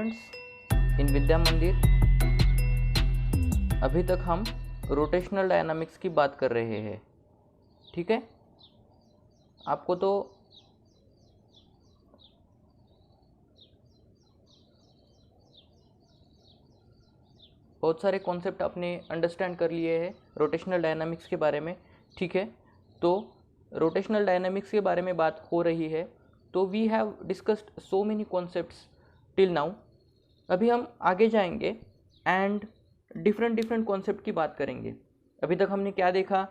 Students in विद्या मंदिर। अभी तक हम रोटेशनल डायनामिक्स की बात कर रहे हैं, ठीक है। आपको तो बहुत सारे कॉन्सेप्ट आपने अंडरस्टैंड कर लिए हैं रोटेशनल डायनामिक्स के बारे में, ठीक है। तो रोटेशनल डायनामिक्स के बारे में बात हो रही है, तो we have discussed so many concepts till now. अभी हम आगे जाएंगे एंड डिफरेंट कॉन्सेप्ट की बात करेंगे। अभी तक हमने क्या देखा,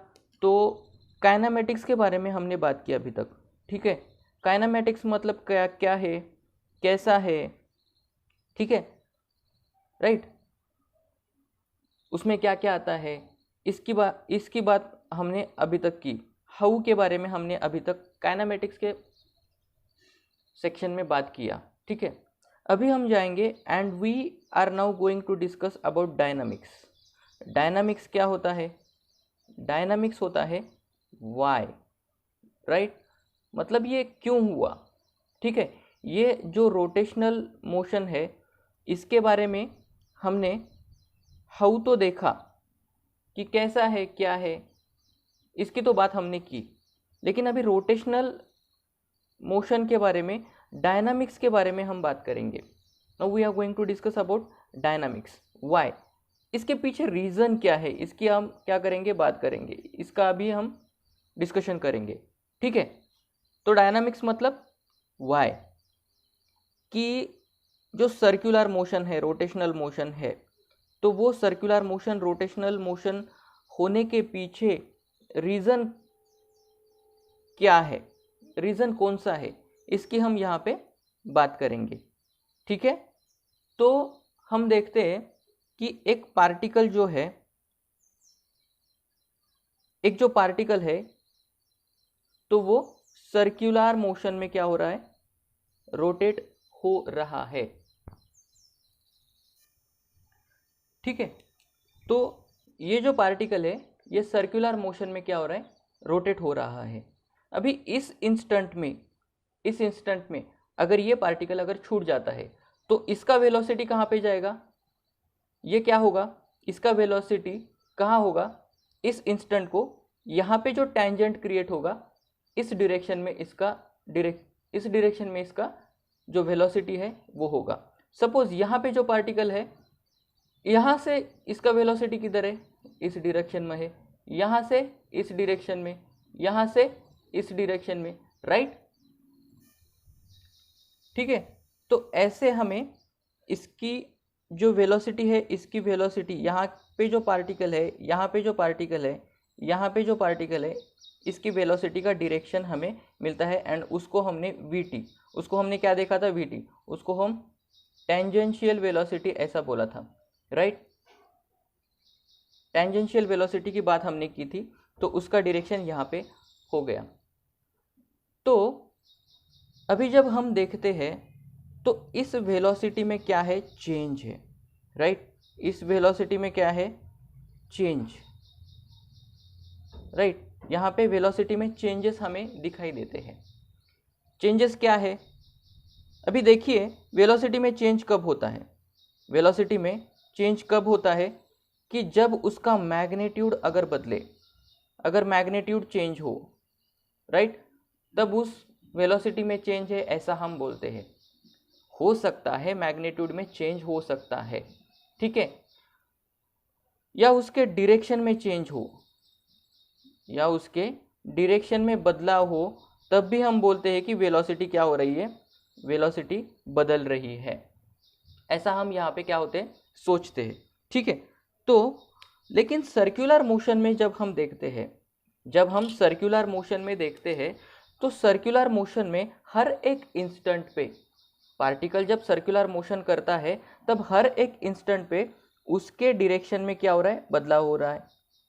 तो काइनेमेटिक्स के बारे में हमने बात की अभी तक, ठीक है। काइनेमेटिक्स मतलब क्या क्या है, कैसा है, ठीक है, राइट। उसमें क्या क्या आता है, इसकी बात हमने अभी तक की। हाउ के बारे में हमने अभी तक काइनेमेटिक्स के सेक्शन में बात किया, ठीक है। अभी हम जाएंगे and we are now going to discuss about dynamics. Dynamics क्या होता है? डायनामिक्स होता है वाई, राइट। मतलब ये क्यों हुआ, ठीक है। ये जो रोटेशनल मोशन है, इसके बारे में हमने हाउ तो देखा कि कैसा है, क्या है, इसकी तो बात हमने की। लेकिन अभी रोटेशनल मोशन के बारे में, डायनामिक्स के बारे में हम बात करेंगे। Now we are going to discuss about dynamics. Why, इसके पीछे रीज़न क्या है, इसकी हम क्या करेंगे, बात करेंगे, इसका अभी हम डिस्कशन करेंगे, ठीक है। तो डायनामिक्स मतलब व्हाई, कि जो सर्कुलर मोशन है, रोटेशनल मोशन है, तो वो सर्कुलर मोशन, रोटेशनल मोशन होने के पीछे रीज़न क्या है, रीज़न कौन सा है, इसकी हम यहाँ पे बात करेंगे, ठीक है। तो हम देखते हैं कि एक पार्टिकल जो है, एक जो पार्टिकल है, तो वो सर्कुलर मोशन में क्या हो रहा है, रोटेट हो रहा है, ठीक है। तो ये जो पार्टिकल है, ये सर्कुलर मोशन में क्या हो रहा है, रोटेट हो रहा है। अभी इस इंस्टेंट में अगर ये पार्टिकल अगर छूट जाता है, तो इसका वेलोसिटी कहाँ पे जाएगा, ये क्या होगा, इसका वेलोसिटी कहाँ होगा, इस इंस्टेंट को यहाँ पे जो टेंजेंट क्रिएट होगा, इस डायरेक्शन में इसका जो वेलोसिटी है वो होगा। सपोज यहाँ पे जो पार्टिकल है, यहाँ से इसका वेलोसिटी किधर है, इस डायरेक्शन में है, यहाँ से इस डायरेक्शन में, यहाँ से इस डायरेक्शन में, राइट, ठीक है। तो ऐसे हमें इसकी जो वेलोसिटी है, इसकी वेलोसिटी, यहाँ पे जो पार्टिकल है, यहाँ पे जो पार्टिकल है, यहाँ पे जो पार्टिकल है, इसकी वेलोसिटी का डायरेक्शन हमें मिलता है। एंड उसको हमने वीटी, उसको हमने क्या देखा था, वीटी, उसको हम टेंजेंशियल वेलोसिटी ऐसा बोला था, राइट। टेंजेंशियल वेलोसिटी की बात हमने की थी, तो उसका डायरेक्शन यहाँ पे हो गया। तो अभी जब हम देखते हैं, तो इस वेलोसिटी में क्या है, चेंज है, राइट। इस वेलोसिटी में क्या है, चेंज, राइट। यहाँ पे वेलोसिटी में चेंजेस हमें दिखाई देते हैं। चेंजेस क्या है, अभी देखिए, वेलोसिटी में चेंज कब होता है, वेलोसिटी में चेंज कब होता है कि जब उसका मैग्नीट्यूड अगर बदले, अगर मैग्नीट्यूड चेंज हो, राइट, तब उस वेलोसिटी में चेंज है ऐसा हम बोलते हैं। हो सकता है मैग्नीट्यूड में चेंज हो सकता है, ठीक है, या उसके डायरेक्शन में चेंज हो, या उसके डायरेक्शन में बदलाव हो, तब भी हम बोलते हैं कि वेलोसिटी क्या हो रही है, वेलोसिटी बदल रही है। ऐसा हम यहाँ पे क्या होते हैं, सोचते हैं, ठीक है। तो लेकिन सर्कुलर मोशन में जब हम देखते हैं, जब हम सर्कुलर मोशन में देखते हैं, तो सर्कुलर मोशन में हर एक इंस्टेंट पे पार्टिकल जब सर्कुलर मोशन करता है, तब हर एक इंस्टेंट पे उसके डायरेक्शन में क्या हो रहा है, बदलाव हो रहा है,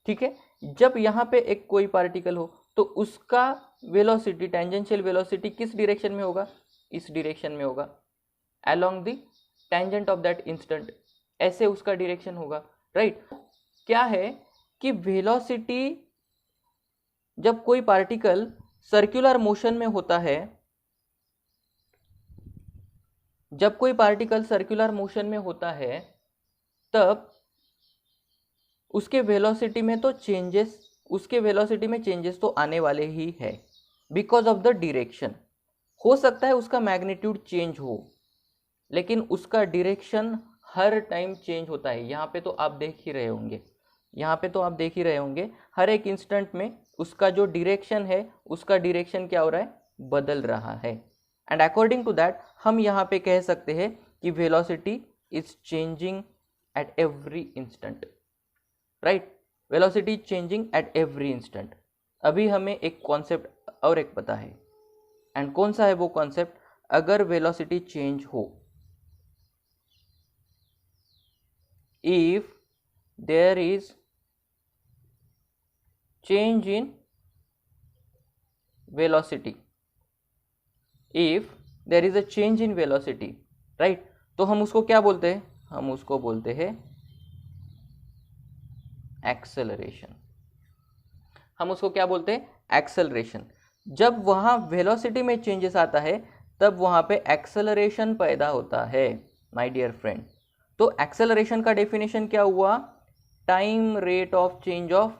ठीक है। जब यहाँ पे एक कोई पार्टिकल हो, तो उसका वेलोसिटी, टेंजेंशियल वेलोसिटी किस डायरेक्शन में होगा, इस डायरेक्शन में होगा, along the tangent of that instant, ऐसे उसका डायरेक्शन होगा, राइट। क्या है कि वेलोसिटी, जब कोई पार्टिकल सर्कुलर मोशन में होता है, जब कोई पार्टिकल सर्कुलर मोशन में होता है तब उसके वेलोसिटी में चेंजेस तो आने वाले ही है बिकॉज ऑफ द डायरेक्शन। हो सकता है उसका मैग्नीट्यूड चेंज हो, लेकिन उसका डायरेक्शन हर टाइम चेंज होता है। यहाँ पे तो आप देख ही रहे होंगे हर एक इंस्टेंट में उसका जो डायरेक्शन है, उसका डायरेक्शन क्या हो रहा है, बदल रहा है। एंड अकॉर्डिंग टू दैट हम यहाँ पे कह सकते हैं कि velocity is changing at every instant, right. Velocity changing at every instant. अभी हमें एक कॉन्सेप्ट और एक पता है, एंड कौन सा है वो कॉन्सेप्ट? अगर वेलोसिटी चेंज हो, if there is change in velocity, if there is a change in velocity, right, तो हम उसको क्या बोलते हैं? हम उसको बोलते हैं एक्सेलरेशन। हम उसको क्या बोलते हैं? एक्सेलरेशन। जब वहां वेलोसिटी में चेंजेस आता है तब वहां पे एक्सेलरेशन पैदा होता है माय डियर फ्रेंड। तो एक्सेलरेशन का डेफिनेशन क्या हुआ? Time rate of change of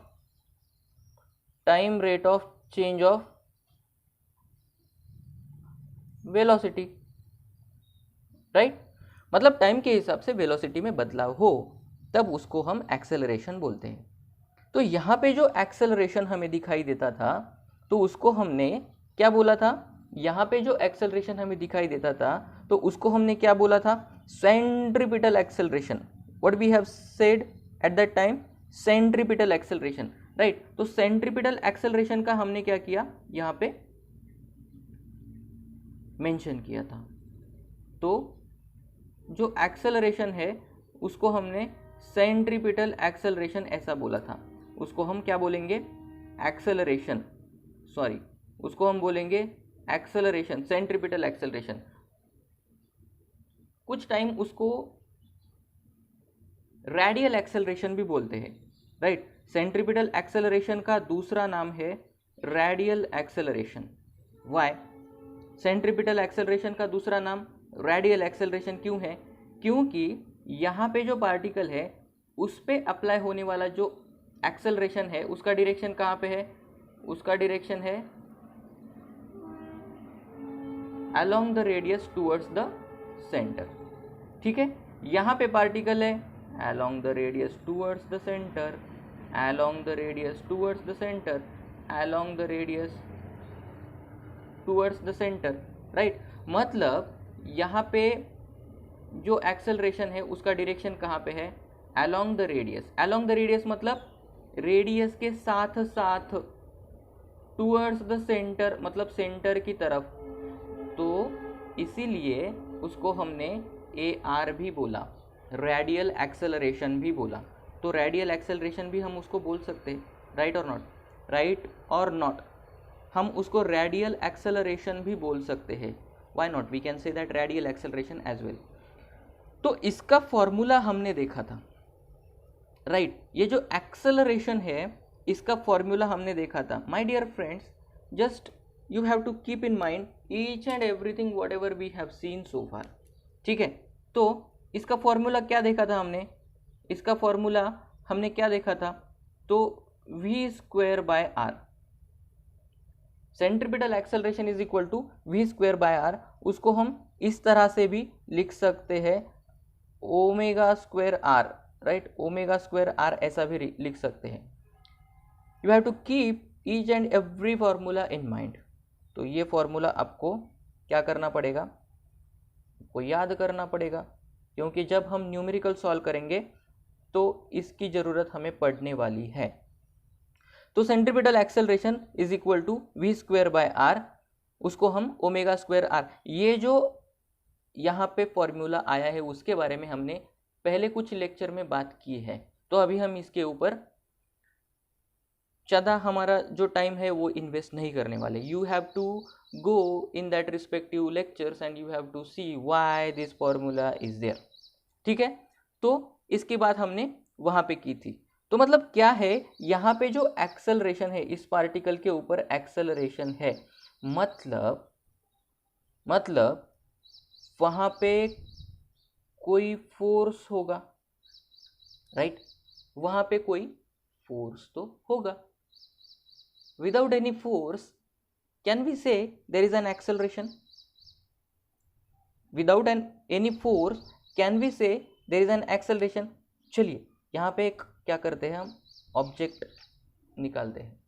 velocity, right. मतलब टाइम के हिसाब से वेलोसिटी में बदलाव हो तब उसको हम एक्सेलरेशन बोलते हैं। तो यहाँ पे जो एक्सेलरेशन हमें दिखाई देता था तो उसको हमने क्या बोला था? यहाँ पे जो एक्सेलरेशन हमें दिखाई देता था तो उसको हमने क्या बोला था? Centripetal acceleration. What we have said at that time? Centripetal acceleration, right. तो सेंट्रीपिटल एक्सेलरेशन का हमने क्या किया? यहाँ पे मेंशन किया था। तो जो एक्सेलरेशन है उसको हमने सेंट्रीपिटल एक्सेलरेशन ऐसा बोला था। उसको हम क्या बोलेंगे? एक्सेलरेशन, सॉरी, उसको हम बोलेंगे एक्सेलरेशन, सेंट्रीपिटल एक्सेलरेशन। कुछ टाइम उसको रेडियल एक्सेलरेशन भी बोलते हैं, राइट। सेंट्रीपिटल एक्सेलरेशन का दूसरा नाम है radial acceleration. Why? Centripetal acceleration का दूसरा नाम रेडियल एक्सेलरेशन क्यों है? क्योंकि यहाँ पे जो पार्टिकल है उस पे अप्लाई होने वाला जो एक्सेलरेशन है उसका डायरेक्शन कहाँ पे है? उसका डायरेक्शन है along the radius towards the centre, ठीक है। यहाँ पे पार्टिकल है along the radius towards the centre, along the radius towards the centre, along the radius towards the centre, right. मतलब यहाँ पे जो एक्सेलरेशन है उसका डायरेक्शन कहाँ पे है? Along the radius. Along the radius मतलब रेडियस के साथ साथ, टूवर्ड्स द सेंटर मतलब सेंटर की तरफ। तो इसीलिए उसको हमने AR भी बोला, रेडियल एक्सेलरेशन भी बोला। तो रेडियल एक्सेलरेशन भी हम उसको बोल सकते हैं, राइट और नॉट? राइट और नॉट? हम उसको रेडियल एक्सेलरेशन भी बोल सकते हैं। Why not? We can say that radial acceleration as well. तो इसका फॉर्मूला हमने देखा था, राइट। ये जो एक्सेलरेशन है इसका फॉर्मूला हमने देखा था। My dear friends, just you have to keep in mind each and everything whatever we have seen so far, ठीक है। तो इसका फॉर्मूला क्या देखा था हमने? इसका फॉर्मूला हमने क्या देखा था? तो v²/r, centripetal acceleration is equal to v²/r। उसको हम इस तरह से भी लिख सकते हैं ω²r, राइट, ω²r ऐसा भी लिख सकते हैं। You have to keep each and every formula in mind. तो ये फॉर्मूला आपको क्या करना पड़ेगा? आपको याद करना पड़ेगा, क्योंकि जब हम न्यूमेरिकल सॉल्व करेंगे तो इसकी ज़रूरत हमें पड़ने वाली है। तो centripetal acceleration is equal to v²/r, उसको हम ω²r, ये जो यहाँ पे फॉर्मूला आया है उसके बारे में हमने पहले कुछ लेक्चर में बात की है। तो अभी हम इसके ऊपर ज़्यादा हमारा जो टाइम है वो इन्वेस्ट नहीं करने वाले। You have to go in that respective lectures and you have to see why this formula is there, ठीक है। तो इसकी बात हमने वहाँ पे की थी। तो मतलब क्या है, यहाँ पे जो एक्सेलरेशन है, इस पार्टिकल के ऊपर एक्सेलरेशन है, मतलब वहां पे कोई फोर्स होगा, राइट? वहां पे कोई फोर्स तो होगा. Without any force can we say there is an acceleration? Without any force can we say there is an acceleration? चलिए यहाँ पे एक क्या करते हैं, हम ऑब्जेक्ट निकालते हैं.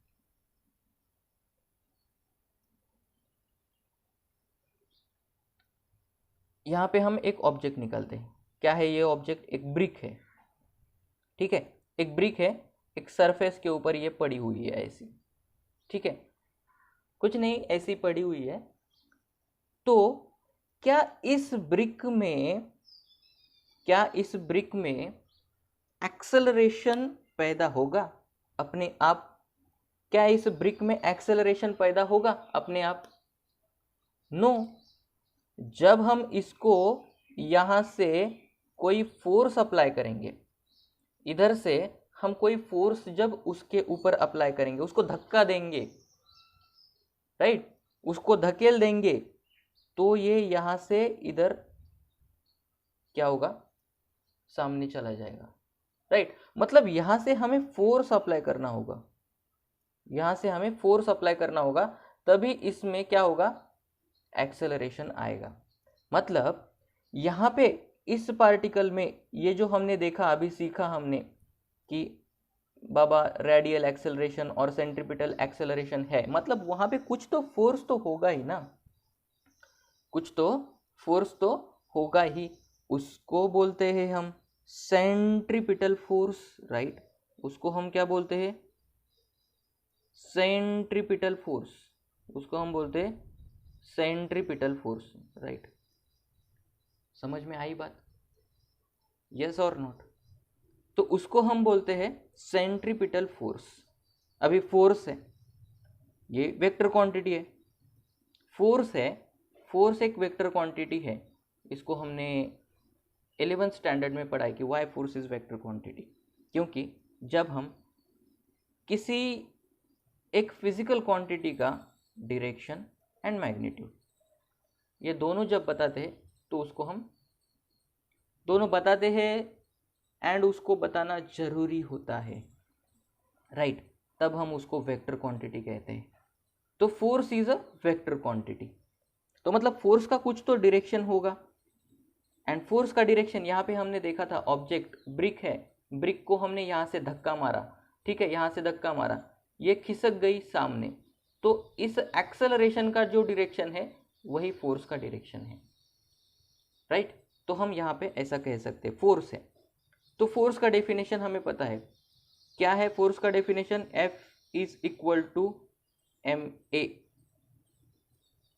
यहाँ पे हम एक ऑब्जेक्ट निकालते हैं. क्या है ये ऑब्जेक्ट? एक ब्रिक है. ठीक है, एक ब्रिक है, एक सरफेस के ऊपर ये पड़ी हुई है ऐसी. ठीक है, कुछ नहीं, ऐसी पड़ी हुई है. तो क्या इस ब्रिक में एक्सेलरेशन पैदा होगा अपने आप? क्या इस ब्रिक में एक्सेलरेशन पैदा होगा अपने आप? नो. जब हम इसको यहां से कोई फोर्स अप्लाई करेंगे, इधर से हम कोई फोर्स जब उसके ऊपर अप्लाई करेंगे, उसको धक्का देंगे, राइट, उसको धकेल देंगे, तो ये यहां से इधर क्या होगा, सामने चला जाएगा, राइट. मतलब यहां से हमें फोर्स अप्लाई करना होगा, यहां से हमें फोर्स अप्लाई करना होगा, तभी इसमें क्या होगा, एक्सेलरेशन आएगा. मतलब यहां पे इस पार्टिकल में ये जो हमने देखा, अभी सीखा हमने कि बाबा रेडियल एक्सेलरेशन और सेंट्रीपिटल एक्सेलरेशन है, मतलब वहां पे कुछ तो फोर्स तो होगा ही ना, कुछ तो फोर्स तो होगा ही. उसको बोलते हैं हम सेंट्रीपिटल फोर्स, राइट. उसको हम क्या बोलते हैं, सेंट्रीपिटल फोर्स. उसको हम बोलते हैं सेंट्रीपिटल फोर्स, राइट. समझ में आई बात? यस और नॉट? तो उसको हम बोलते हैं सेंट्रीपिटल फोर्स. अभी फोर्स है, ये वेक्टर क्वांटिटी है. फोर्स है, फोर्स एक वेक्टर क्वांटिटी है. इसको हमने 11th स्टैंडर्ड में पढ़ा है कि why force is vector quantity. क्योंकि जब हम किसी एक फिजिकल क्वांटिटी का डायरेक्शन एंड मैग्नीट्यूड, ये दोनों जब बताते हैं, तो उसको हम दोनों बताते हैं एंड उसको बताना जरूरी होता है, राइट. तब हम उसको वेक्टर क्वांटिटी कहते हैं. तो force is a vector quantity. तो मतलब फोर्स का कुछ तो डायरेक्शन होगा, एंड फोर्स का डायरेक्शन यहाँ पे हमने देखा था, ऑब्जेक्ट ब्रिक है, ब्रिक को हमने यहाँ से धक्का मारा, ठीक है, यहाँ से धक्का मारा, ये खिसक गई सामने, तो इस एक्सेलरेशन का जो डायरेक्शन है वही फोर्स का डायरेक्शन है, राइट. तो हम यहाँ पे ऐसा कह सकते हैं फोर्स है. तो फोर्स का डेफिनेशन हमें पता है. क्या है फोर्स का definition? F is equal to ma.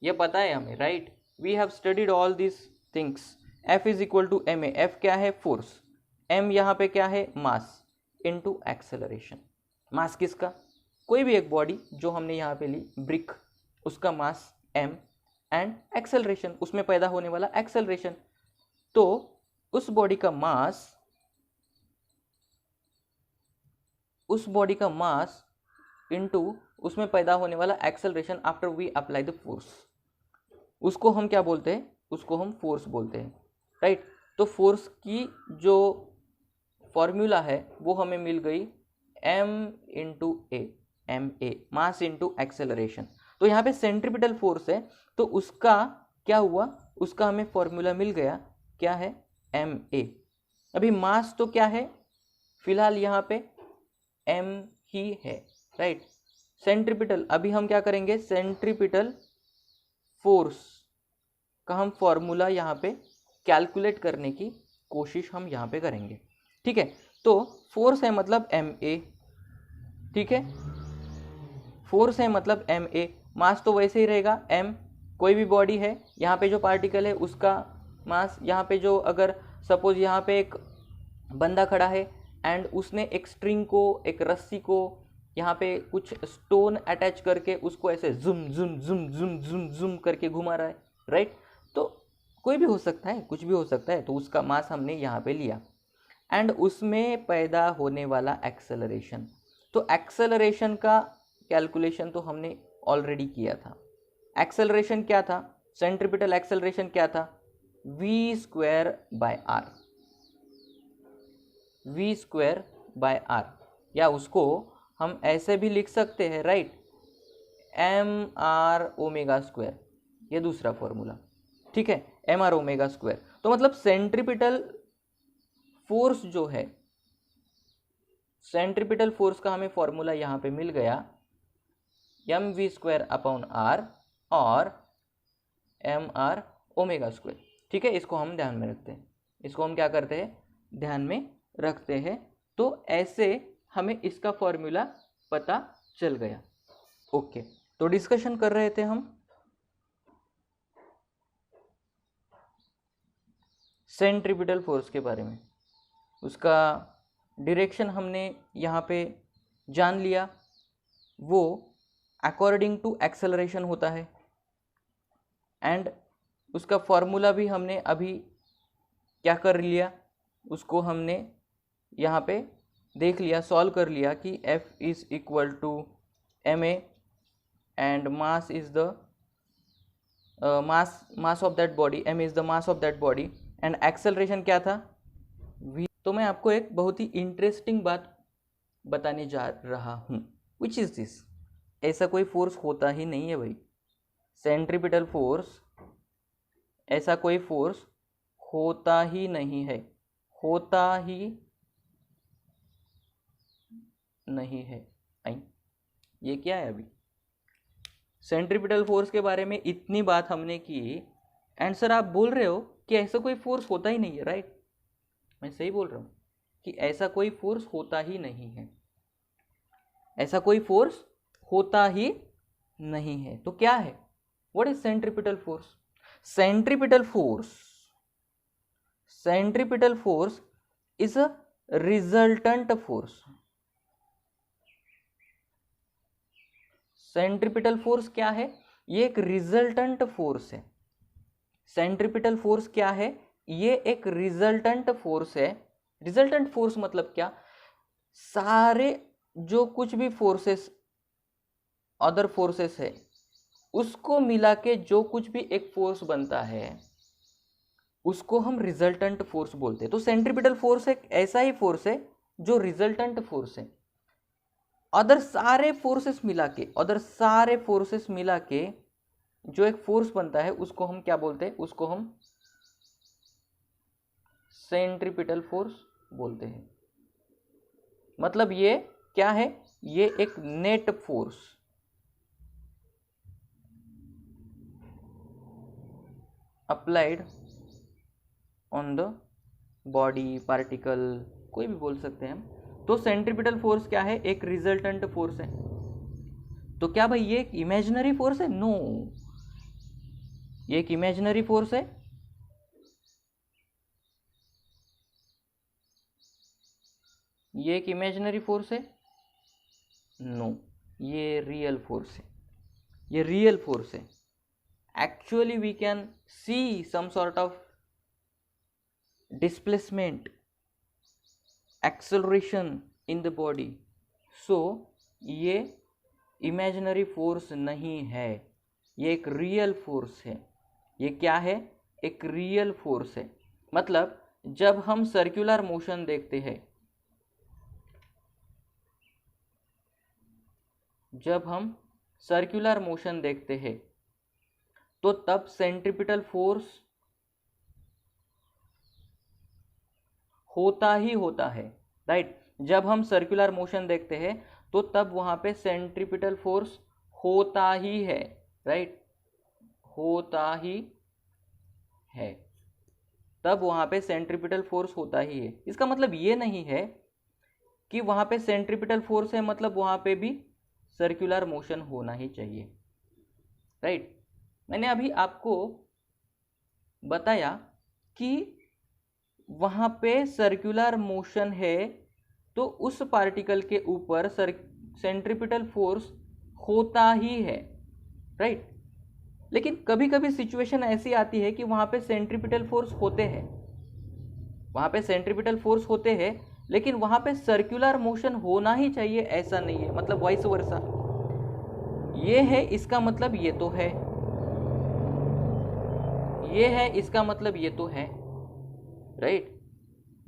ये पता है हमें, राइट. We have studied all this things. F is equal to ma. F क्या है? फोर्स. m यहाँ पे क्या है? Mass into acceleration. मास किसका? कोई भी एक बॉडी जो हमने यहाँ पे ली, ब्रिक, उसका मास m एंड एक्सेलरेशन, उसमें पैदा होने वाला एक्सेलरेशन. तो उस बॉडी का मास इनटू उसमें पैदा होने वाला acceleration after we apply the force, उसको हम क्या बोलते हैं? उसको हम फोर्स बोलते हैं, राइट. तो फोर्स की जो फॉर्मूला है वो हमें मिल गई m इंटू ए, ma, मास इंटू एक्सेलरेशन. तो यहाँ पे सेंट्रीपिटल फोर्स है, तो उसका क्या हुआ, उसका हमें फॉर्मूला मिल गया, क्या है? ma. अभी मास तो क्या है फिलहाल यहाँ पे? m ही है, राइट. सेंट्रीपिटल, अभी हम क्या करेंगे, सेंट्रीपिटल फोर्स का हम फॉर्मूला यहाँ पे कैलकुलेट करने की कोशिश हम यहाँ पे करेंगे, ठीक है. तो फोर्स है मतलब ma, ठीक है, फोर्स है मतलब ma. मास तो वैसे ही रहेगा m. कोई भी बॉडी है, यहाँ पे जो पार्टिकल है उसका मास, यहाँ पे जो अगर सपोज यहाँ पे एक बंदा खड़ा है एंड उसने एक स्ट्रिंग को, एक रस्सी को यहाँ पे कुछ स्टोन अटैच करके उसको ऐसे जुम जुम जुम जुम जुम जुम करके घुमा रहा है, राइट. तो कोई भी हो सकता है, कुछ भी हो सकता है. तो उसका मास हमने यहाँ पे लिया एंड उसमें पैदा होने वाला एक्सेलरेशन. तो एक्सेलरेशन का कैलकुलेशन तो हमने ऑलरेडी किया था. एक्सेलरेशन क्या था? सेंट्रीपिटल एक्सेलरेशन क्या था? V square by r, v square by r, या उसको हम ऐसे भी लिख सकते हैं, right, m r omega square, ये दूसरा फॉर्मूला, ठीक है, एम आर ओमेगा स्क्वायर। तो मतलब सेंट्रीपिटल फोर्स जो है, सेंट्रीपिटल फोर्स का हमें फॉर्मूला यहाँ पे मिल गया, m v square upon r और एम आर ओमेगा स्क्वायर, ठीक है। इसको हम ध्यान में रखते हैं, इसको हम क्या करते हैं, ध्यान में रखते हैं। तो ऐसे हमें इसका फॉर्मूला पता चल गया। ओके, तो डिस्कशन कर रहे थे हम सेंट्रीपिटल फोर्स के बारे में, उसका डायरेक्शन हमने यहाँ पे जान लिया, वो अकॉर्डिंग टू एक्सेलरेशन होता है, एंड उसका फॉर्मूला भी हमने अभी क्या कर लिया, उसको हमने यहाँ पे देख लिया, सॉल्व कर लिया कि F is equal to ma and mass is the mass of that body, m is the mass of that body and acceleration क्या था, v। तो मैं आपको एक बहुत ही इंटरेस्टिंग बात बताने जा रहा हूँ, which is this, ऐसा कोई फोर्स होता ही नहीं है भाई, सेंट्रीपिटल फोर्स, ऐसा कोई फोर्स होता ही नहीं है, होता ही नहीं है। ये क्या है, अभी सेंट्रीपिटल फोर्स के बारे में इतनी बात हमने की, एंड सर आप बोल रहे हो कि ऐसा कोई फोर्स होता ही नहीं है, राइट, मैं सही बोल रहा हूँ कि ऐसा कोई फोर्स होता ही नहीं है, ऐसा कोई फोर्स होता ही नहीं है। तो क्या है, what is centripetal force? Centripetal force, centripetal force is a resultant force. Centripetal force क्या है, ये एक रिजल्टेंट फोर्स है। सेंट्रीपिटल फोर्स क्या है, ये एक रिजल्टेंट फोर्स है। रिजल्टेंट फोर्स मतलब क्या, सारे जो कुछ भी फोर्सेस, अदर फोर्सेस है, उसको मिला के जो कुछ भी एक फोर्स बनता है, उसको हम रिजल्टेंट फोर्स बोलते हैं। तो सेंट्रीपिटल फोर्स एक ऐसा ही फोर्स है जो रिजल्टेंट फोर्स है। अदर सारे फोर्सेस मिला के, अदर सारे फोर्सेस मिला के जो एक फोर्स बनता है, उसको हम क्या बोलते हैं, उसको हम सेंट्रीपिटल फोर्स बोलते हैं। मतलब ये क्या है, ये एक net force, applied on the body, particle, कोई भी बोल सकते हैं हम। तो सेंट्रीपिटल फोर्स क्या है, एक रिजल्टेंट फोर्स है। तो क्या भाई ये एक इमेजिनरी फोर्स है? नो, ये एक इमेजिनरी फोर्स है? ये एक इमेजिनरी फोर्स है? नो, ये रियल फोर्स है, ये रियल फोर्स है। Actually we can see some sort of displacement, acceleration in the body. So ये इमेजिनरी फोर्स नहीं है, ये एक रियल फोर्स है। ये क्या है, एक रियल फोर्स है। मतलब जब हम सर्कुलर मोशन देखते हैं, जब हम सर्कुलर मोशन देखते हैं, तो तब सेंट्रीपिटल फोर्स होता ही होता है, राइट। जब हम सर्कुलर मोशन देखते हैं तो तब वहां पे सेंट्रीपिटल फोर्स होता ही है, राइट, होता ही है, तब वहां पे सेंट्रीपिटल फोर्स होता ही है। इसका मतलब ये नहीं है कि वहां पे सेंट्रीपिटल फोर्स है मतलब वहां पे भी सर्कुलर मोशन होना ही चाहिए, राइट। मैंने अभी आपको बताया कि वहां पे सर्कुलर मोशन है तो उस पार्टिकल के ऊपर सेंट्रीपिटल फोर्स होता ही है, राइट। लेकिन कभी कभी सिचुएशन ऐसी आती है कि वहां पे सेंट्रीपिटल फोर्स होते हैं, वहां पे सेंट्रीपिटल फोर्स होते हैं, लेकिन वहां पे सर्कुलर मोशन होना ही चाहिए ऐसा नहीं है, मतलब वाइस वर्सा। ये है, इसका मतलब ये तो है, ये है इसका मतलब ये तो है, राइट,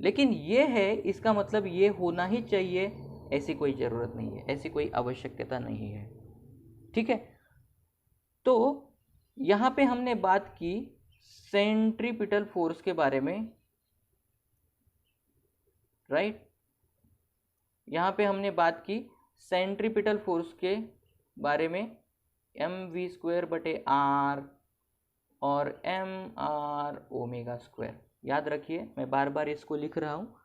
लेकिन ये है इसका मतलब ये होना ही चाहिए, ऐसी कोई ज़रूरत नहीं है, ऐसी कोई आवश्यकता नहीं है। ठीक है, तो यहाँ पे हमने बात की सेंट्रीपिटल फोर्स के बारे में, राइट, यहाँ पे हमने बात की सेंट्रीपिटल फोर्स के बारे में, mv²/r और mr ओमेगा स्क्वायर। याद रखिए, मैं बार बार इसको लिख रहा हूँ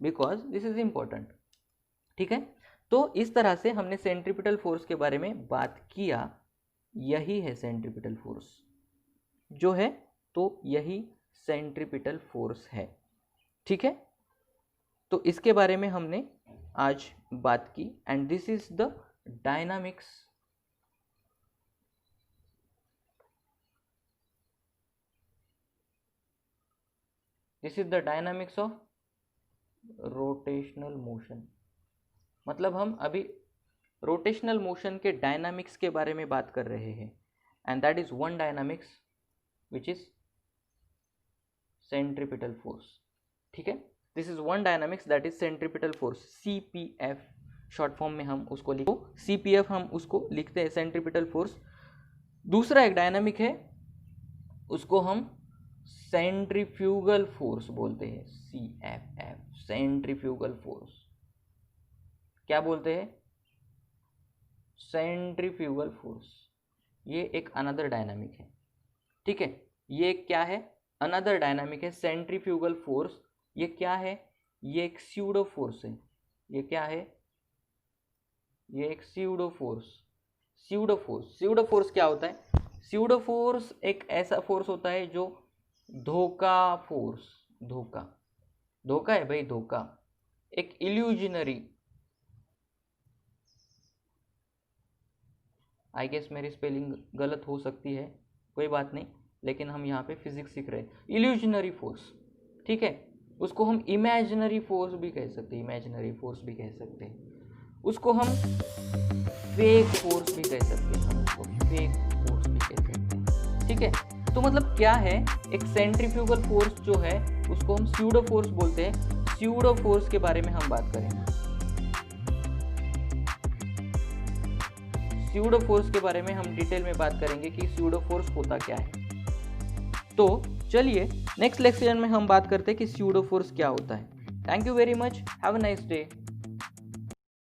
बिकॉज दिस इज इम्पोर्टेंट। ठीक है, तो इस तरह से हमने सेंट्रीपिटल फोर्स के बारे में बात किया। यही है सेंट्रीपिटल फोर्स जो है, तो यही सेंट्रीपिटल फोर्स है। ठीक है, तो इसके बारे में हमने आज बात की and this is the dynamics of rotational motion. मतलब हम अभी रोटेशनल मोशन के डायनामिक्स के बारे में बात कर रहे हैं and that is one dynamics which is centripetal force. ठीक है, this is one dynamics that is centripetal force, CPF short form में हम उसको लिखो, CPF हम उसको लिखते हैं, सेंट्रीपिटल फोर्स। दूसरा एक डायनामिक है, उसको हम सेंट्रीफ्यूगल फोर्स बोलते हैं, CFF, सेंट्रीफ्यूगल फोर्स। क्या बोलते हैं? Centrifugal force. ये एक अनदर डायनामिक है। ठीक है, ये क्या है? अनदर डायनामिक है, सेंट्रीफ्यूगल फोर्स। ये क्या है? ये एक स्यूडो फोर्स है। ये क्या है? ये एक स्यूडो फोर्स। स्यूडो फोर्स क्या होता है? स्यूडो फोर्स एक ऐसा फोर्स होता है जो धोखा फोर्स, धोखा है भाई, धोखा, एक इल्यूजनरी। आई गेस मेरी स्पेलिंग गलत हो सकती है, कोई बात नहीं, लेकिन हम यहाँ पे फिजिक्स सीख रहे हैं। इल्यूजनरी फोर्स, ठीक है, उसको हम इमेजिनरी फोर्स भी कह सकते हैं, उसको हम फेक फोर्स भी कह सकते हैं, ठीक है। तो मतलब क्या है, एक सेंट्रीफ्यूगल फोर्स जो है उसको हम स्यूडो फोर्स बोलते हैं। स्यूडो फोर्स के बारे में हम बात करेंगे, स्यूडो फोर्स के बारे में हम डिटेल में बात करेंगे कि स्यूडो फोर्स होता क्या है। तो चलिए नेक्स्ट लेक्चर में हम बात करते हैं कि स्यूडो फोर्स क्या होता है। Thank you very much, have a nice day.